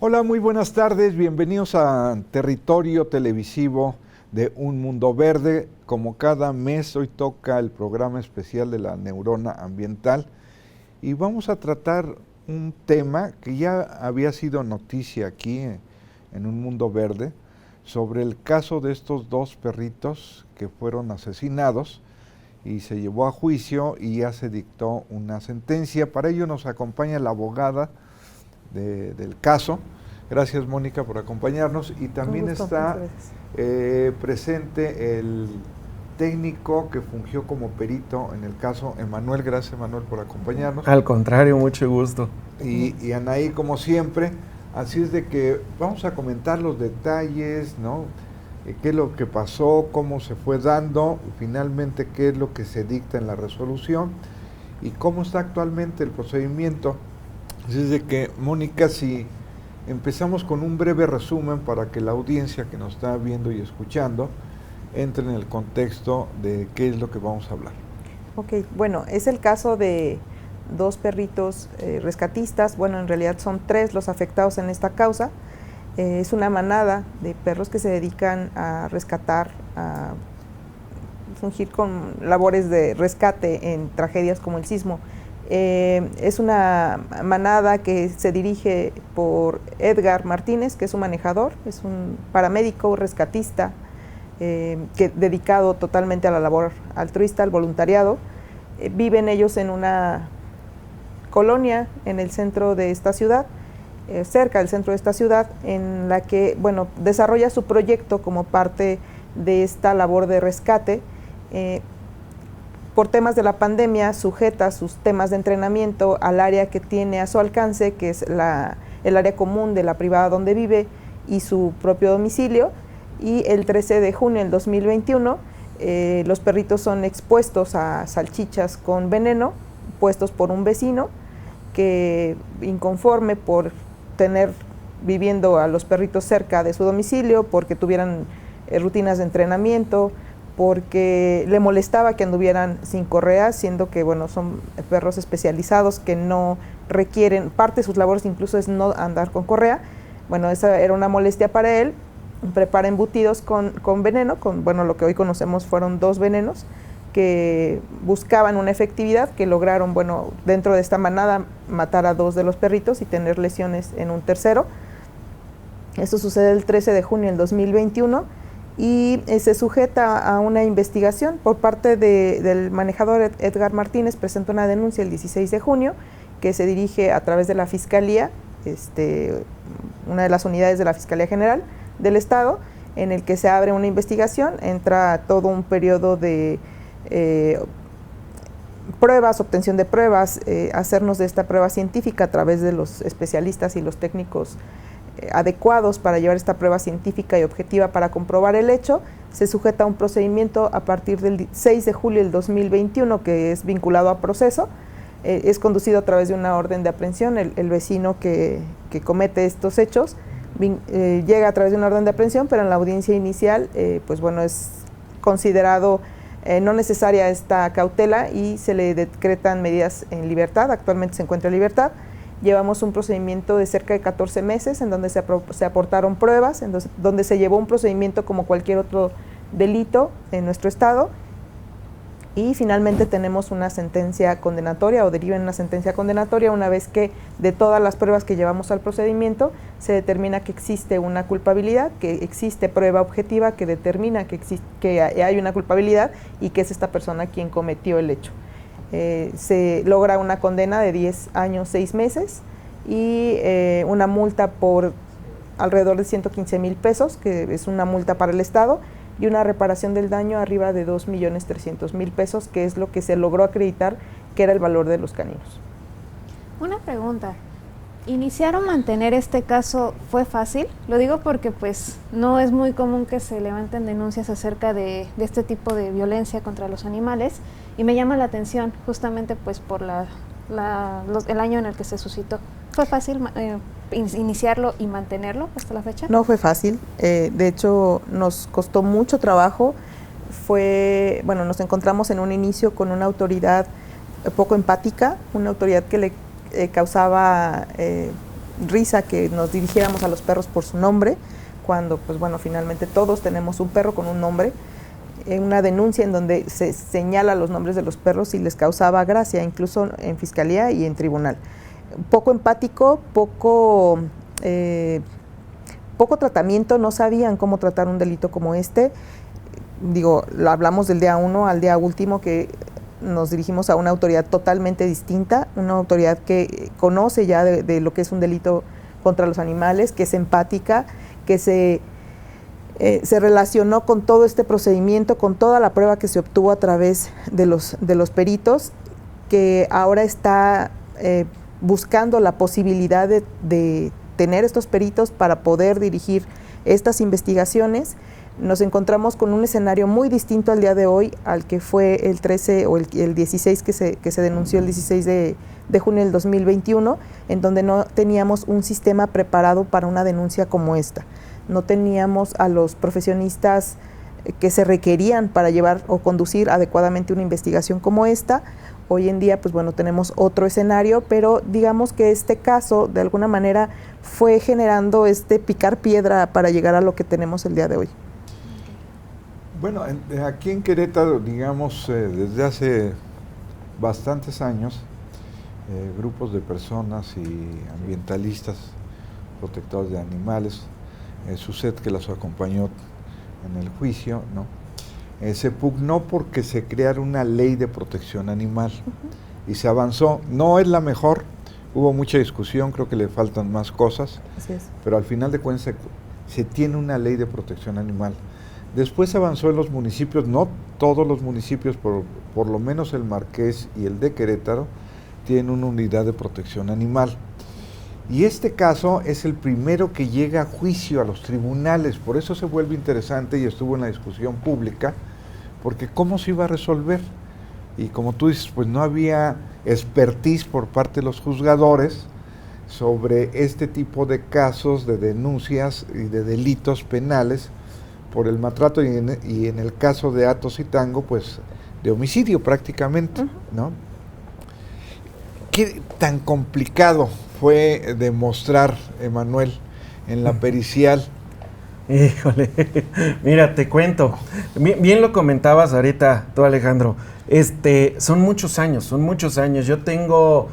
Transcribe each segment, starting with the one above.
Hola, muy buenas tardes, bienvenidos a Territorio Televisivo de Un Mundo Verde. Como cada mes, hoy toca el programa especial de la neurona ambiental y vamos a tratar un tema que ya había sido noticia aquí en Un Mundo Verde, sobre el caso de estos dos perritos que fueron asesinados y se llevó a juicio y ya se dictó una sentencia. Para ello nos acompaña la abogada del caso. Gracias, Mónica, por acompañarnos. Y también está presente el técnico que fungió como perito en el caso, Emanuel. Gracias, Emanuel, por acompañarnos. Al contrario, mucho gusto. Y Anaí, como siempre. Así es de que vamos a comentar los detalles, ¿no? Qué es lo que pasó, cómo se fue dando, y finalmente qué es lo que se dicta en la resolución y cómo está actualmente el procedimiento. Así es de que, Mónica, si empezamos con un breve resumen para que la audiencia que nos está viendo y escuchando entre en el contexto de qué es lo que vamos a hablar. Ok, bueno, es el caso de dos perritos rescatistas. Bueno, en realidad son tres los afectados en esta causa. Es una manada de perros que se dedican a rescatar, a fungir con labores de rescate en tragedias como el sismo. Es una manada que se dirige por Edgar Martínez, que es su manejador, es un paramédico rescatista que dedicado totalmente a la labor altruista, al voluntariado. Viven ellos en una colonia en el centro de esta ciudad, cerca del centro de esta ciudad, en la que, bueno, desarrolla su proyecto como parte de esta labor de rescate. Por temas de la pandemia, sujeta sus temas de entrenamiento al área que tiene a su alcance, que es el área común de la privada donde vive y su propio domicilio. Y el 13 de junio del 2021, los perritos son expuestos a salchichas con veneno, puestos por un vecino que, inconforme por tener viviendo a los perritos cerca de su domicilio, porque tuvieran rutinas de entrenamiento, porque le molestaba que anduvieran sin correa, siendo que, bueno, son perros especializados que no requieren, parte de sus labores incluso es no andar con correa. Bueno, esa era una molestia para él. Prepara embutidos con veneno, bueno, lo que hoy conocemos fueron dos venenos que buscaban una efectividad, que lograron, bueno, dentro de esta manada matar a dos de los perritos y tener lesiones en un tercero. Esto sucede el 13 de junio del 2021 y se sujeta a una investigación por parte del manejador Edgar Martínez. Presenta una denuncia el 16 de junio que se dirige a través de la Fiscalía, una de las unidades de la Fiscalía General del Estado, en el que se abre una investigación. Entra todo un periodo de pruebas, obtención de pruebas, hacernos de esta prueba científica a través de los especialistas y los técnicos adecuados para llevar esta prueba científica y objetiva para comprobar el hecho. Se sujeta a un procedimiento a partir del 6 de julio del 2021 que es vinculado a proceso. Es conducido a través de una orden de aprehensión. El vecino que comete estos hechos llega a través de una orden de aprehensión, pero en la audiencia inicial pues bueno, es considerado no necesaria esta cautela y se le decretan medidas en libertad. Actualmente se encuentra en libertad. Llevamos un procedimiento de cerca de 14 meses en donde se aportaron pruebas, donde se llevó un procedimiento como cualquier otro delito en nuestro estado, y finalmente tenemos una sentencia condenatoria, o deriva en una sentencia condenatoria, una vez que de todas las pruebas que llevamos al procedimiento se determina que existe una culpabilidad, que existe prueba objetiva que determina que hay una culpabilidad y que es esta persona quien cometió el hecho. Se logra una condena de 10 años, 6 meses y una multa por alrededor de 115,000 pesos, que es una multa para el Estado, y una reparación del daño arriba de 2,300,000 pesos, que es lo que se logró acreditar que era el valor de los caninos. Una pregunta, ¿iniciar o mantener este caso fue fácil? Lo digo porque pues no es muy común que se levanten denuncias acerca de este tipo de violencia contra los animales, y me llama la atención justamente pues por el año en el que se suscitó. ¿Fue fácil iniciarlo y mantenerlo hasta la fecha? No fue fácil, de hecho nos costó mucho trabajo. Nos encontramos en un inicio con una autoridad poco empática, una autoridad que le causaba risa que nos dirigiéramos a los perros por su nombre, cuando pues bueno, finalmente todos tenemos un perro con un nombre. Una denuncia en donde se señala los nombres de los perros y les causaba gracia, incluso en fiscalía y en tribunal. Poco empático, poco tratamiento, no sabían cómo tratar un delito como este. Digo, hablamos del día 1 al día último, que nos dirigimos a una autoridad totalmente distinta, una autoridad que conoce ya de lo que es un delito contra los animales, que es empática, que se relacionó con todo este procedimiento, con toda la prueba que se obtuvo a través de los peritos, que ahora está buscando la posibilidad de tener estos peritos para poder dirigir estas investigaciones. Nos encontramos con un escenario muy distinto al día de hoy, al que fue el 13 o el 16 que se denunció el 16 de junio del 2021, en donde no teníamos un sistema preparado para una denuncia como esta. No teníamos a los profesionistas que se requerían para llevar o conducir adecuadamente una investigación como esta. Hoy en día, pues bueno, tenemos otro escenario, pero digamos que este caso, de alguna manera, fue generando picar piedra para llegar a lo que tenemos el día de hoy. Bueno, aquí en Querétaro, digamos, desde hace bastantes años, grupos de personas y ambientalistas, protectores de animales, Suset, que las acompañó en el juicio, ¿no? Se pugnó porque se creara una ley de protección animal y se avanzó. No es la mejor, hubo mucha discusión, creo que le faltan más cosas, pero al final de cuentas se tiene una ley de protección animal. Después se avanzó en los municipios, no todos los municipios, por lo menos el Marqués y el de Querétaro, tienen una unidad de protección animal. Y este caso es el primero que llega a juicio a los tribunales, por eso se vuelve interesante y estuvo en la discusión pública, porque ¿cómo se iba a resolver? Y como tú dices, pues no había expertise por parte de los juzgadores sobre este tipo de casos, de denuncias y de delitos penales por el maltrato y en el caso de Athos y Tango, pues de homicidio prácticamente, ¿no? ¿Qué tan complicado fue demostrar, Emanuel, en la pericial? Híjole, mira, te cuento. Bien lo comentabas ahorita tú, Alejandro. Son muchos años. Yo tengo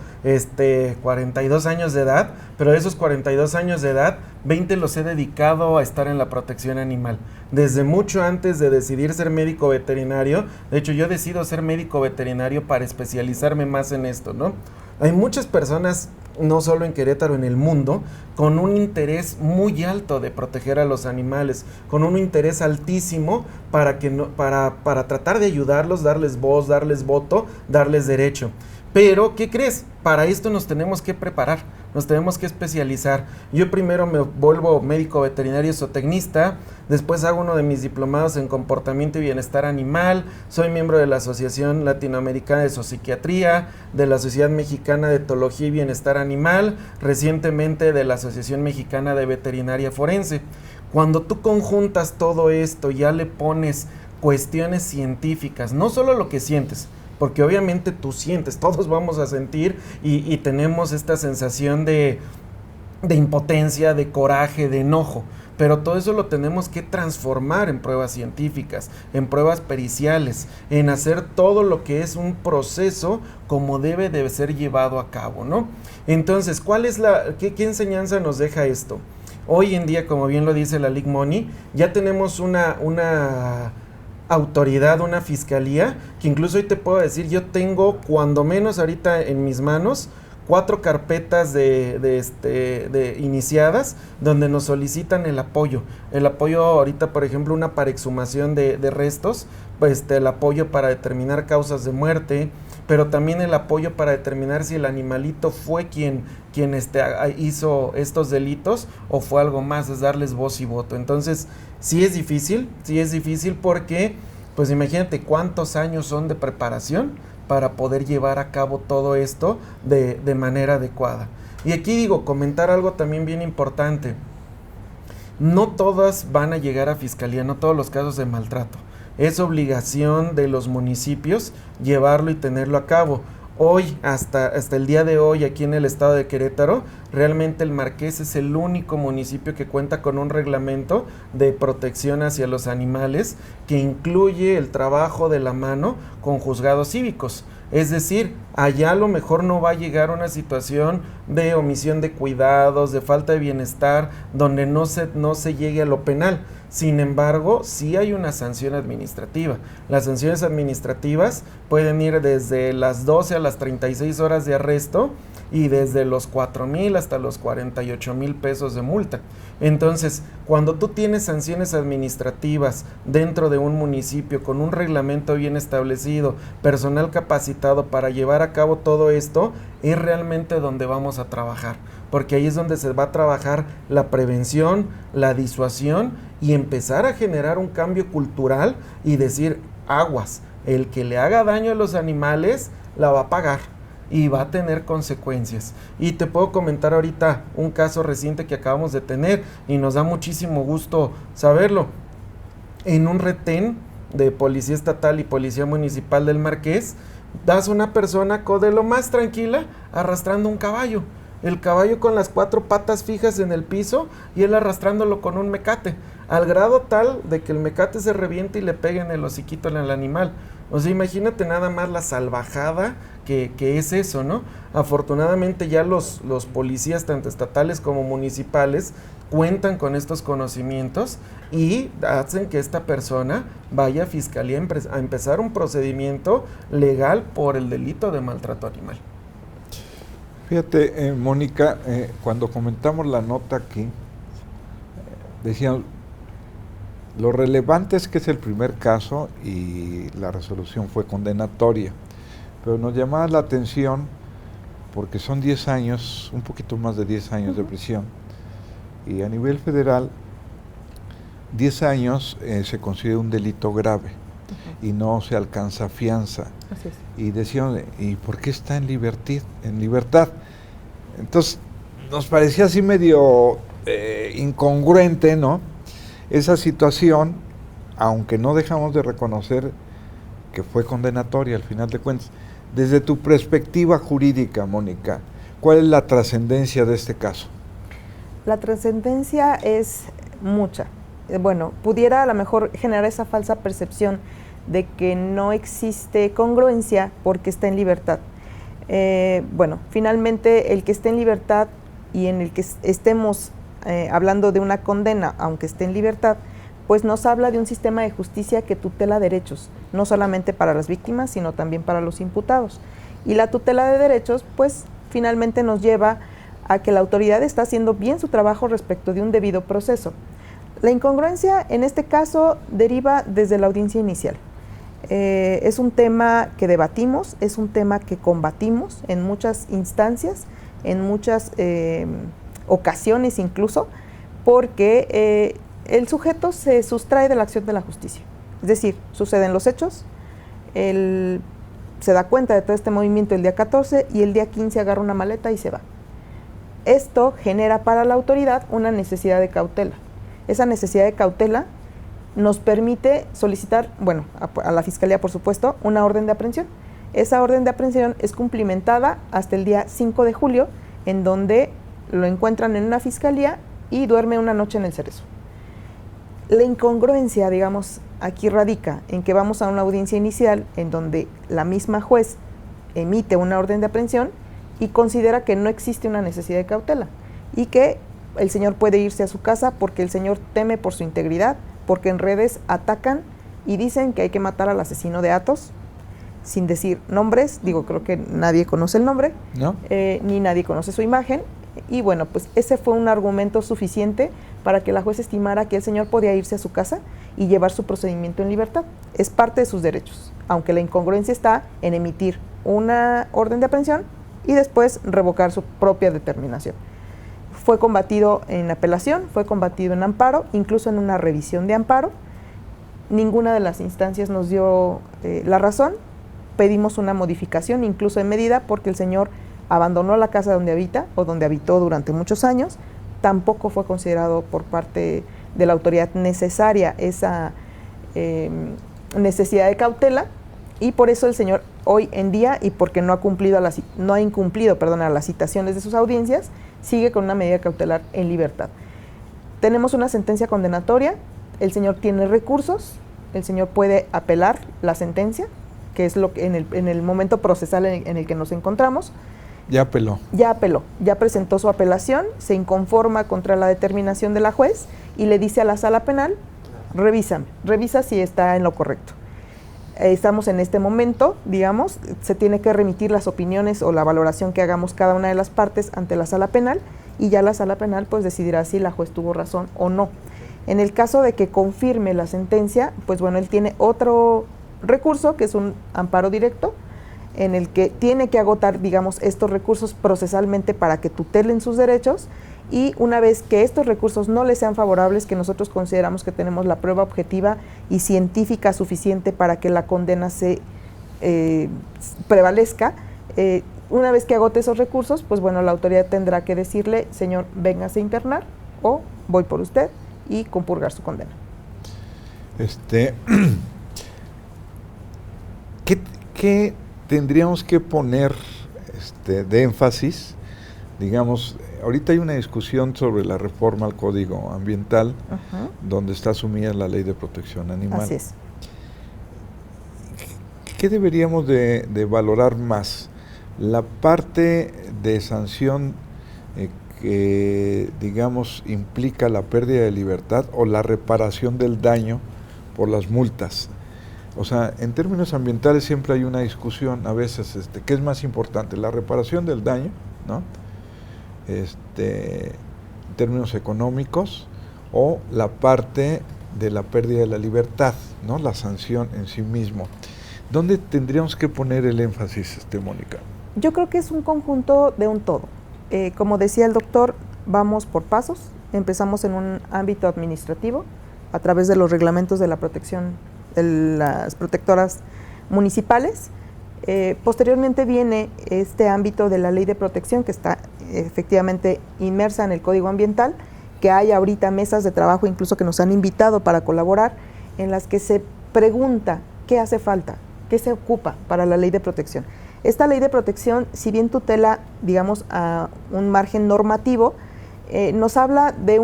42 años de edad, pero de esos 42 años de edad, 20 los he dedicado a estar en la protección animal. Desde mucho antes de decidir ser médico veterinario, de hecho yo decido ser médico veterinario para especializarme más en esto, ¿no? Hay muchas personas, no solo en Querétaro, en el mundo, con un interés muy alto de proteger a los animales, con un interés altísimo para tratar de ayudarlos, darles voz, darles voto, darles derecho. Pero, ¿qué crees? Para esto nos tenemos que preparar, nos tenemos que especializar. Yo primero me vuelvo médico veterinario zootecnista, después hago uno de mis diplomados en comportamiento y bienestar animal, soy miembro de la Asociación Latinoamericana de Zoopsiquiatría, de la Sociedad Mexicana de Etología y Bienestar Animal, recientemente de la Asociación Mexicana de Veterinaria Forense. Cuando tú conjuntas todo esto, ya le pones cuestiones científicas, no solo lo que sientes, porque obviamente tú sientes, todos vamos a sentir y tenemos esta sensación de impotencia, de coraje, de enojo, pero todo eso lo tenemos que transformar en pruebas científicas, en pruebas periciales, en hacer todo lo que es un proceso como debe de ser llevado a cabo, ¿no? Entonces, ¿qué enseñanza nos deja esto? Hoy en día, como bien lo dice la League Money, ya tenemos una autoridad, una fiscalía, que incluso hoy te puedo decir, yo tengo cuando menos ahorita en mis manos 4 carpetas de iniciadas donde nos solicitan el apoyo ahorita, por ejemplo, una para exhumación de restos, pues el apoyo para determinar causas de muerte, pero también el apoyo para determinar si el animalito fue quien hizo estos delitos o fue algo más, es darles voz y voto. Entonces, sí es difícil porque, pues imagínate cuántos años son de preparación para poder llevar a cabo todo esto de manera adecuada. Y aquí comentar algo también bien importante. No todas van a llegar a fiscalía, no todos los casos de maltrato. Es obligación de los municipios llevarlo y tenerlo a cabo. Hoy, hasta el día de hoy, aquí en el estado de Querétaro, realmente el Marqués es el único municipio que cuenta con un reglamento de protección hacia los animales que incluye el trabajo de la mano con juzgados cívicos. Es decir, allá a lo mejor no va a llegar una situación de omisión de cuidados, de falta de bienestar, donde no se llegue a lo penal. Sin embargo, sí hay una sanción administrativa. Las sanciones administrativas pueden ir desde las 12 a las 36 horas de arresto y desde los 4,000 hasta los 48,000 pesos de multa. Entonces, cuando tú tienes sanciones administrativas dentro de un municipio con un reglamento bien establecido, personal capacitado para llevar a cabo todo esto, es realmente donde vamos a trabajar, porque ahí es donde se va a trabajar la prevención, la disuasión y empezar a generar un cambio cultural y decir, aguas, el que le haga daño a los animales la va a pagar y va a tener consecuencias. Y te puedo comentar ahorita un caso reciente que acabamos de tener y nos da muchísimo gusto saberlo. En un retén de Policía Estatal y Policía Municipal del Marqués, das una persona de lo más tranquila arrastrando un caballo. El caballo con las 4 patas fijas en el piso y él arrastrándolo con un mecate, al grado tal de que el mecate se reviente y le pegue en el hociquito al animal. O sea, imagínate nada más la salvajada que es eso, ¿no? Afortunadamente ya los policías, tanto estatales como municipales, cuentan con estos conocimientos y hacen que esta persona vaya a fiscalía a empezar un procedimiento legal por el delito de maltrato animal. Fíjate, Mónica, cuando comentamos la nota aquí, decíamos, lo relevante es que es el primer caso y la resolución fue condenatoria, pero nos llamaba la atención porque son 10 años, un poquito más de 10 años de prisión, y a nivel federal, 10 años se considera un delito grave y no se alcanza fianza. Así es. Y decían, ¿y por qué está en libertad? Entonces, nos parecía así medio incongruente, ¿no? Esa situación, aunque no dejamos de reconocer que fue condenatoria al final de cuentas. Desde tu perspectiva jurídica, Mónica, ¿cuál es la trascendencia de este caso? La trascendencia es mucha. Bueno, pudiera a lo mejor generar esa falsa percepción de que no existe congruencia porque está en libertad. Bueno, finalmente el que esté en libertad y en el que estemos hablando de una condena, aunque esté en libertad, pues nos habla de un sistema de justicia que tutela derechos, no solamente para las víctimas, sino también para los imputados. Y la tutela de derechos, pues finalmente nos lleva a que la autoridad está haciendo bien su trabajo respecto de un debido proceso. La incongruencia en este caso deriva desde la audiencia inicial. Es un tema que debatimos, es un tema que combatimos en muchas instancias, en muchas ocasiones incluso, porque el sujeto se sustrae de la acción de la justicia. Es decir, suceden los hechos, él se da cuenta de todo este movimiento el día 14 y el día 15 agarra una maleta y se va. Esto genera para la autoridad una necesidad de cautela. Esa necesidad de cautela nos permite solicitar, bueno, a la Fiscalía por supuesto, una orden de aprehensión. Esa orden de aprehensión es cumplimentada hasta el día 5 de julio, en donde lo encuentran en una fiscalía y duerme una noche en el Cerezo. La incongruencia, digamos, aquí radica en que vamos a una audiencia inicial en donde la misma juez emite una orden de aprehensión y considera que no existe una necesidad de cautela y que el señor puede irse a su casa porque el señor teme por su integridad, porque en redes atacan y dicen que hay que matar al asesino de Athos, sin decir nombres, digo, creo que nadie conoce el nombre, ¿no? Ni nadie conoce su imagen, y bueno, pues ese fue un argumento suficiente para que la juez estimara que el señor podía irse a su casa y llevar su procedimiento en libertad. Es parte de sus derechos, aunque la incongruencia está en emitir una orden de aprehensión y después revocar su propia determinación. Fue combatido en apelación, fue combatido en amparo, incluso en una revisión de amparo. Ninguna de las instancias nos dio la razón. Pedimos una modificación, incluso en medida, porque el señor abandonó la casa donde habita o donde habitó durante muchos años. Tampoco fue considerado por parte de la autoridad necesaria esa necesidad de cautela y por eso el señor hoy en día, y porque no ha incumplido a las citaciones de sus audiencias, sigue con una medida cautelar en libertad. Tenemos una sentencia condenatoria, el señor tiene recursos, el señor puede apelar la sentencia, que es lo que en el momento procesal en el que nos encontramos. Ya apeló. Ya apeló, ya presentó su apelación, se inconforma contra la determinación de la juez y le dice a la sala penal, revisa si está en lo correcto. Estamos en este momento, digamos, se tiene que remitir las opiniones o la valoración que hagamos cada una de las partes ante la sala penal, y ya la sala penal pues decidirá si la juez tuvo razón o no. En el caso de que confirme la sentencia, pues bueno, él tiene otro recurso, que es un amparo directo, en el que tiene que agotar, digamos, estos recursos procesalmente para que tutelen sus derechos, y una vez que estos recursos no les sean favorables, que nosotros consideramos que tenemos la prueba objetiva y científica suficiente para que la condena se prevalezca, una vez que agote esos recursos, pues bueno, la autoridad tendrá que decirle, señor, véngase a internar, o voy por usted, y compurgar su condena. ¿Qué tendríamos que poner de énfasis? Digamos, ahorita hay una discusión sobre la reforma al Código Ambiental, donde está asumida la Ley de Protección Animal. Así es. ¿Qué deberíamos de valorar más? La parte de sanción que, digamos, implica la pérdida de libertad, o la reparación del daño por las multas. O sea, en términos ambientales siempre hay una discusión a veces, ¿qué es más importante? La reparación del daño, ¿no? En términos económicos, o la parte de la pérdida de la libertad, ¿no? La sanción en sí mismo. ¿Dónde tendríamos que poner el énfasis, Mónica? Yo creo que es un conjunto de un todo. Como decía el doctor, vamos por pasos. Empezamos en un ámbito administrativo, a través de los reglamentos de la protección de las protectoras municipales. Posteriormente viene este ámbito de la ley de protección, que está efectivamente inmersa en el Código Ambiental, que hay ahorita mesas de trabajo, incluso que nos han invitado para colaborar, en las que se pregunta qué hace falta, qué se ocupa para la ley de protección. Esta ley de protección, si bien tutela, digamos, a un margen normativo, nos habla de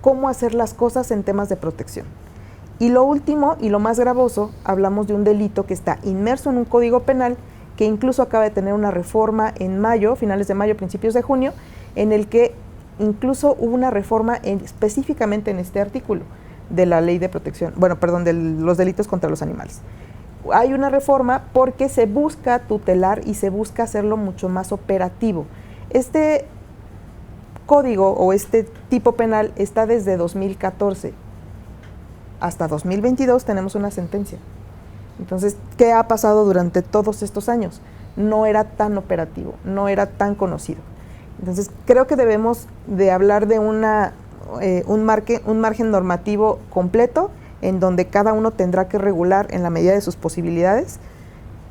cómo hacer las cosas en temas de protección. Y lo último y lo más gravoso, hablamos de un delito que está inmerso en un código penal, que incluso acaba de tener una reforma en mayo, finales de mayo, principios de junio, en el que incluso hubo una reforma específicamente en este artículo de la ley de protección, de los delitos contra los animales. Hay una reforma porque se busca tutelar y se busca hacerlo mucho más operativo. Este código o este tipo penal está desde 2014. Hasta 2022 tenemos una sentencia. Entonces, ¿qué ha pasado durante todos estos años? No era tan operativo, no era tan conocido. Entonces, creo que debemos de hablar de un margen normativo completo, en donde cada uno tendrá que regular en la medida de sus posibilidades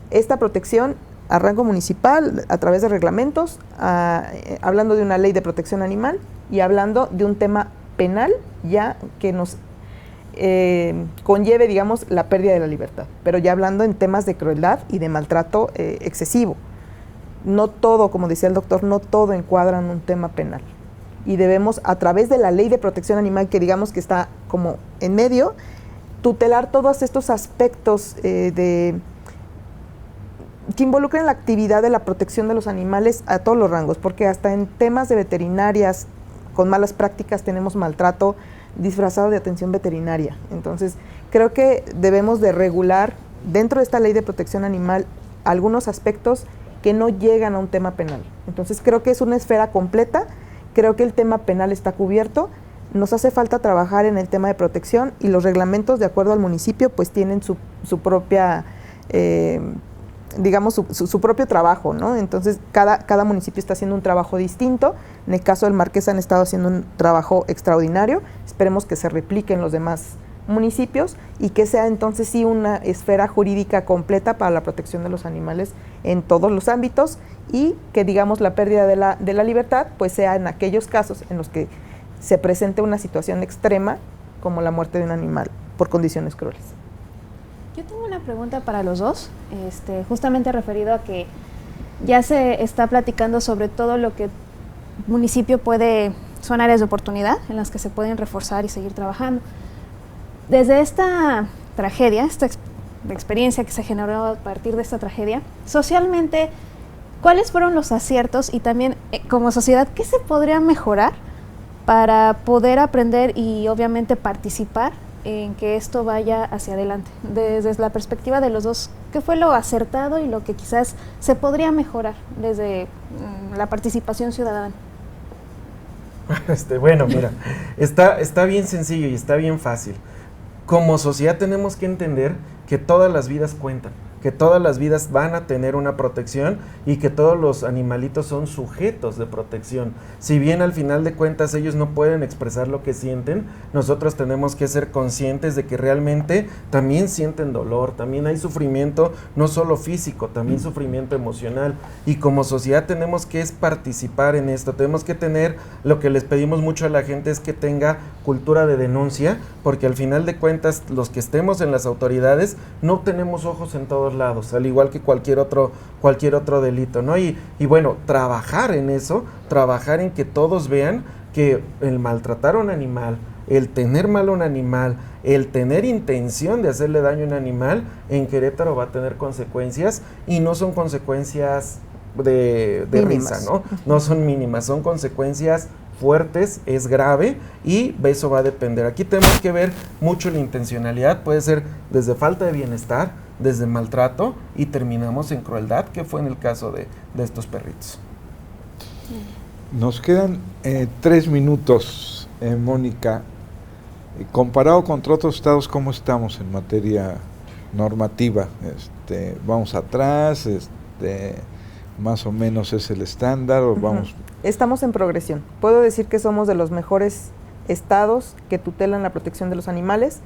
esta protección a rango municipal, a través de reglamentos, hablando de una ley de protección animal y hablando de un tema penal ya que nos conlleve, digamos, la pérdida de la libertad, pero ya hablando en temas de crueldad y de maltrato excesivo. No todo, como decía el doctor, no todo encuadra en un tema penal. Y debemos, a través de la ley de protección animal, que digamos que está como en medio, tutelar todos estos aspectos que involucran la actividad de la protección de los animales a todos los rangos, porque hasta en temas de veterinarias con malas prácticas tenemos maltrato disfrazado de atención veterinaria. Entonces, creo que debemos de regular dentro de esta ley de protección animal algunos aspectos que no llegan a un tema penal. Entonces, creo que es una esfera completa, creo que el tema penal está cubierto. Nos hace falta trabajar en el tema de protección, y los reglamentos, de acuerdo al municipio, pues tienen su propia, digamos, su propio trabajo, ¿no? Entonces, cada municipio está haciendo un trabajo distinto. En el caso del Marqués han estado haciendo un trabajo extraordinario. Esperemos que se replique en los demás municipios y que sea entonces sí una esfera jurídica completa para la protección de los animales en todos los ámbitos, y que, digamos, la pérdida de la libertad pues sea en aquellos casos en los que se presente una situación extrema, como la muerte de un animal por condiciones crueles. Yo tengo una pregunta para los dos, justamente referido a que ya se está platicando sobre todo lo que el municipio son áreas de oportunidad en las que se pueden reforzar y seguir trabajando. Desde esta tragedia, esta experiencia que se generó a partir de esta tragedia, socialmente, ¿cuáles fueron los aciertos y también como sociedad, qué se podría mejorar para poder aprender y obviamente participar en que esto vaya hacia adelante? Desde la perspectiva de los dos, ¿qué fue lo acertado y lo que quizás se podría mejorar desde la participación ciudadana? Bueno, mira, está bien sencillo y está bien fácil. Como sociedad tenemos que entender que todas las vidas cuentan, que todas las vidas van a tener una protección y que todos los animalitos son sujetos de protección. Si bien al final de cuentas ellos no pueden expresar lo que sienten, nosotros tenemos que ser conscientes de que realmente también sienten dolor, también hay sufrimiento, no solo físico, también sufrimiento emocional. Y como sociedad tenemos que participar en esto, tenemos que tener, lo que les pedimos mucho a la gente es que tenga cultura de denuncia, porque al final de cuentas los que estemos en las autoridades no tenemos ojos en todos lados, al igual que cualquier otro delito, ¿no? Y bueno, trabajar en eso, trabajar en que todos vean que el maltratar a un animal, el tener mal a un animal, el tener intención de hacerle daño a un animal, en Querétaro va a tener consecuencias, y no son consecuencias de risa, ¿no? No son mínimas, son consecuencias fuertes, es grave, y eso va a depender. Aquí tenemos que ver mucho la intencionalidad, puede ser desde falta de bienestar, desde maltrato, y terminamos en crueldad, que fue en el caso de estos perritos. Nos quedan 3 minutos, Mónica. Comparado contra otros estados, ¿cómo estamos en materia normativa? ¿Vamos atrás? ¿Más o menos es el estándar? ¿O vamos? Estamos en progresión. Puedo decir que somos de los mejores estados que tutelan la protección de los animales.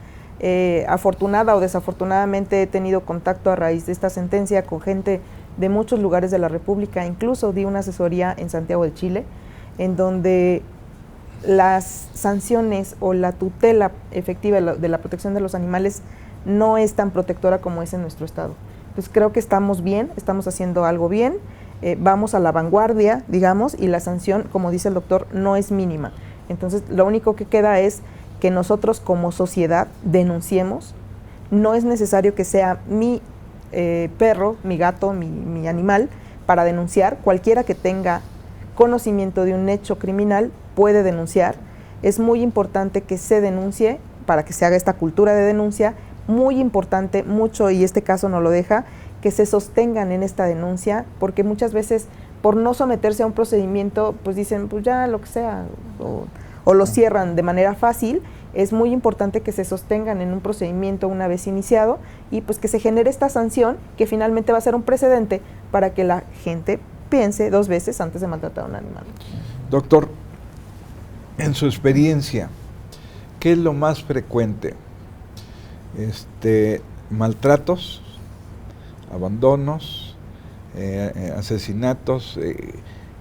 Afortunada o desafortunadamente he tenido contacto a raíz de esta sentencia con gente de muchos lugares de la República. Incluso di una asesoría en Santiago de Chile, en donde las sanciones o la tutela efectiva de la protección de los animales no es tan protectora como es en nuestro estado. Entonces creo que estamos bien, estamos haciendo algo bien, vamos a la vanguardia, digamos, y la sanción, como dice el doctor, no es mínima. Entonces lo único que queda es que nosotros como sociedad denunciemos. No es necesario que sea mi perro, mi gato, mi animal para denunciar. Cualquiera que tenga conocimiento de un hecho criminal puede denunciar. Es muy importante que se denuncie para que se haga esta cultura de denuncia. Muy importante, mucho, y este caso no lo deja, que se sostengan en esta denuncia, porque muchas veces por no someterse a un procedimiento, pues dicen, pues ya lo que sea, o lo cierran de manera fácil. Es muy importante que se sostengan en un procedimiento una vez iniciado y pues que se genere esta sanción que finalmente va a ser un precedente para que la gente piense 2 veces antes de maltratar a un animal. Doctor, en su experiencia, ¿qué es lo más frecuente? ¿Maltratos, abandonos, asesinatos?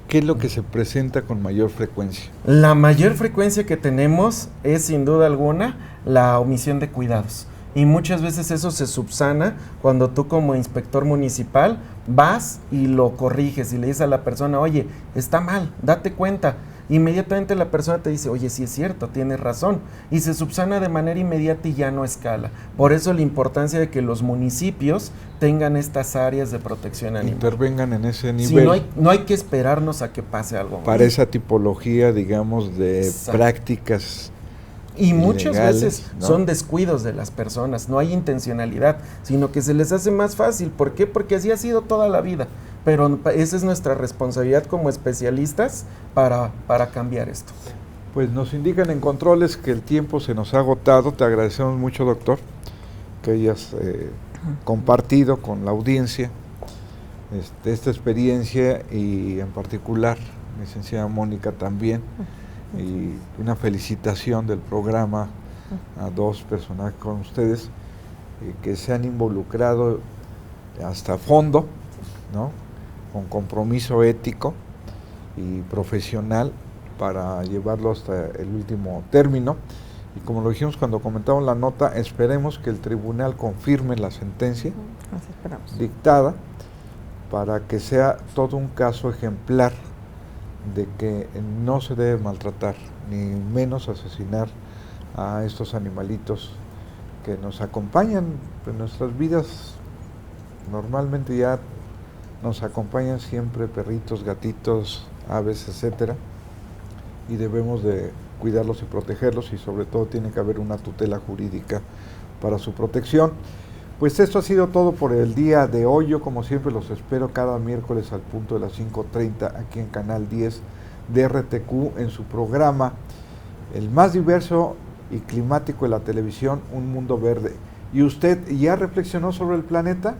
¿Qué es lo que se presenta con mayor frecuencia? La mayor frecuencia que tenemos es, sin duda alguna, la omisión de cuidados. Y muchas veces eso se subsana cuando tú como inspector municipal vas y lo corriges y le dices a la persona, oye, está mal, date cuenta. Inmediatamente la persona te dice, oye, sí es cierto, tienes razón, y se subsana de manera inmediata y ya no escala. Por eso la importancia de que los municipios tengan estas áreas de protección animal. Intervengan en ese nivel. Sí, no hay que esperarnos a que pase algo. Para esa tipología, digamos, de prácticas. Y muchas ilegales, veces, ¿no? Son descuidos de las personas, no hay intencionalidad, sino que se les hace más fácil. ¿Por qué? Porque así ha sido toda la vida. Pero esa es nuestra responsabilidad como especialistas para cambiar esto. Pues nos indican en controles que el tiempo se nos ha agotado. Te agradecemos mucho, doctor, que hayas compartido con la audiencia esta experiencia, y en particular, licenciada Mónica, también. Y una felicitación del programa a 2 personajes con ustedes que se han involucrado hasta fondo, ¿no? Con compromiso ético y profesional para llevarlo hasta el último término. Y como lo dijimos cuando comentamos la nota, esperemos que el tribunal confirme la sentencia Así esperamos. dictada para que sea todo un caso ejemplar de que no se debe maltratar, ni menos asesinar a estos animalitos que nos acompañan en nuestras vidas. Normalmente ya nos acompañan siempre perritos, gatitos, aves, etcétera, y debemos de cuidarlos y protegerlos, y sobre todo tiene que haber una tutela jurídica para su protección. Pues esto ha sido todo por el día de hoy. Yo, como siempre, los espero cada miércoles al punto de las 5:30 aquí en Canal 10 de RTQ, en su programa el más diverso y climático de la televisión, Un Mundo Verde. ¿Y usted ya reflexionó sobre el planeta?